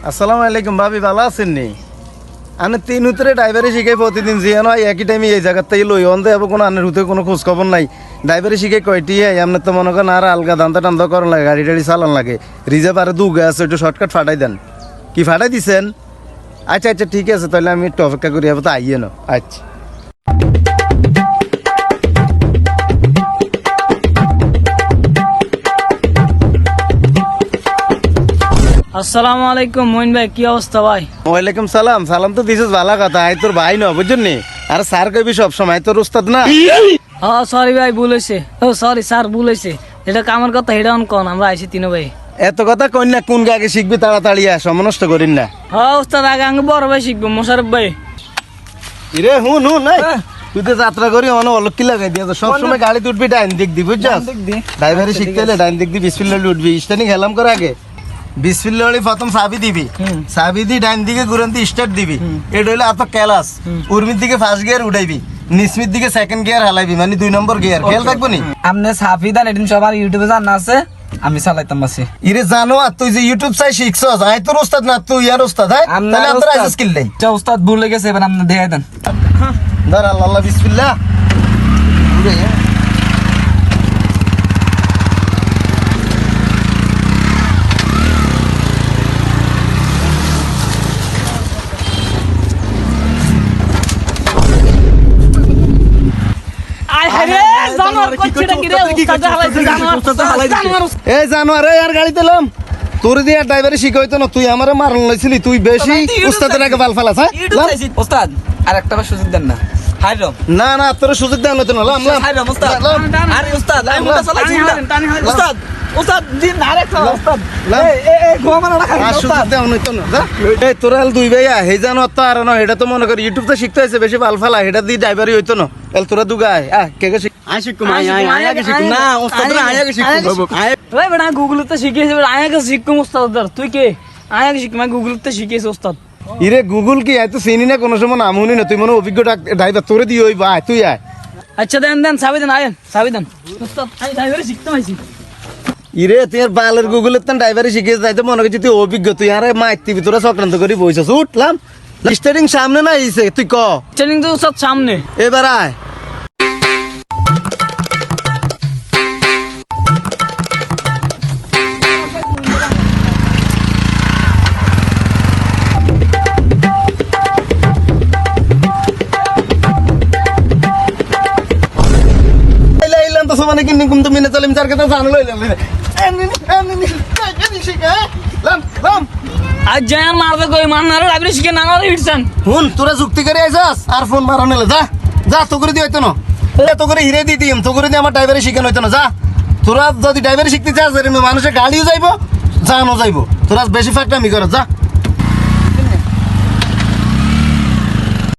আসসালামু আলাইকুম ভাবি, ভালো আছেন নি? আমি তিন হুতরে ড্রাইভারি শিখাই প্রতিদিন জিয়ান হয় একই টাইমে এই জায়গার থেকে লই অন্ধে এবং কোনো আনের হুতে কোনো খোঁজ খবর নাই। ড্রাইভারি শিখাই কয়টি আপনার তো মনে করেন আর আলগা দান্দা টান্দা করার লাগে, গাড়ি টাড়ি চালান লাগে। রিজার্ভ আরে দুগে আছে, একটু শর্টকাট ফাটাই দেন। কি ফাটাই দিছেন? আচ্ছা আচ্ছা ঠিক আছে, তাহলে আমি একটু অপেক্ষা করি, আবার তো আইয়ে না। আচ্ছা আসসালামু আলাইকুম মইন ভাই, কি অবস্থা ভাই? ওয়ালাইকুম সালাম। সালাম তো দিছিস ভালো কথা, আই তোর ভাই না বুঝছেন নি? আর স্যার কবি সব সময় তোর উস্তাদ না। সরি ভাই, ভুল হয়েছে। সরি স্যার, ভুল হয়েছে। এটা কামের কথা, এটা কোন আমরা আইছি তিন ভাই। এত কথা কই না, কোন আগে শিখবি তাড়াতাড়ি আস, মনষ্ট করিন না। ওস্তাদ আগে আগে বড় ভাই শিখবো, মোশারফ ভাই। ইরে হুন হুন তুই তো যাত্রা করি অনেক অলক্ষী লাগাই দিয়ে সবসময় গাড়ি উঠবি ডাইন দিক দি বুঝছাস? ড্রাইভারি শিখতে হলে ডাইন দিক দি বিসমিল্লাহ উঠবি। স্টার্টিং হেলাম করে আগে বিসমিল্লাহ প্রথম চাবি দিবি, চাবি দি ডাইন দিকে ঘুরান দি স্টার্ট দিবি। এটা হইলে এত ক্যালাস। উর্মির দিকে ফার্স্ট গিয়ার উঠাইবি, নিসমির দিকে সেকেন্ড গিয়ার হালাইবি, মানে 2 নম্বর গিয়ার। খেয়াল থাকবো নি? আপনি সাফি দেন এদিন সবার ইউটিউবে জানা আছে, আমি চালাইতাম আছে। ইরে জানো আর তুই যে ইউটিউব চাই শিখছস, আই তোর উস্তাদ না, তুই ইয়ার উস্তাদ। হ্যাঁ তাহলে আপনার আইস স্কিল নাই। উস্তাদ ভুলে গেছে, এবার আপনি দেখাই দেন। ধর আল্লাহ বিসমিল্লাহ। এই জানোয়ার আর গাড়িতে এলাম তোর দিয়ে ড্রাইভারি শিখাইতো না, তুই আমারে মারন লাইছিলি। তুই বেশি উস্তাদের আগে বাল ফালাস। হ্যাঁ উস্তাদ আর একটা সুযোগ দেন না। হাইরম না না, তোর সুযোগ দেওয়া নতুন হলাম। হাইরম উস্তাদ। আরে উস্তাদ আমি মোটা চালাইছি উস্তাদ। উস্তাদ দিন আরেকটা উস্তাদ। এই গোমানা রাখা সুযোগ দেওয়া নতুন না। এই তোর আল দুই ভাইয়া হে জানো তো আর না, এটা তো মনে করি ইউটিউব তো শিখতে হয়েছে বেশি বাল ফালা, এটা দিয়ে ড্রাইভারি হইতো না। এল তোরা দুগায় কে কে শিখ আই শিখুম আয়াকে শিখুম না উস্তাদ না, আয়াকে শিখুম। ভাই বেটা গুগলতে শিখিয়েছে, আয়াকে শিখকুম উস্তাদ। তুই কে? আয়াকে শিখ, মানে গুগলতে শিখিয়েছে উস্তাদ। ইরে গুগল কি আয় তো চিনি না কোনো সময়, নাম শুনি না। তুই মনে অভিজ্ঞ ড্রাইভার, তোরে দিয়ে ওই ভাই তুই আয়। আচ্ছা দেন দেন চাবি দেন, আয়েন চাবি দেন উস্তাদ। আমি ড্রাইভারে শিখতে পাইছি। ইরে তুই আর বালের গুগলের তো ড্রাইভারি শিখিয়েছে, তাই তো মনে করছি তুই অভিজ্ঞ। তুই আরে মাইতিবি, তোরা চক্রান্ত করে বইছস। উঠলাম স্টার্টিং সামনে না আইছে, তুই ক ট্রেনিং তো উস্তাদ সামনে। এবার আয়। মানে কি নিকুম তো মিনে চলিম চার কথা জানো লইলাম। আজ জায়ান মারবে কই মারনারে ড্রাইভারে শিখে না নারে হিটছেন। হুন তোরা যুক্তি করে আইছাস আর ফোন মারা নেলে যা যা, তো করে দি হইতো না, তো করে হিরে দি দিম, তো করে দি আমার ড্রাইভারে শিখানো হইতো না। যা তোরা যদি ড্রাইভারে শিখতে চাস মানুষের গাড়িও যাইবো জানো যাইবো, তোরা বেশি ফাঁকটা আমি করো যা।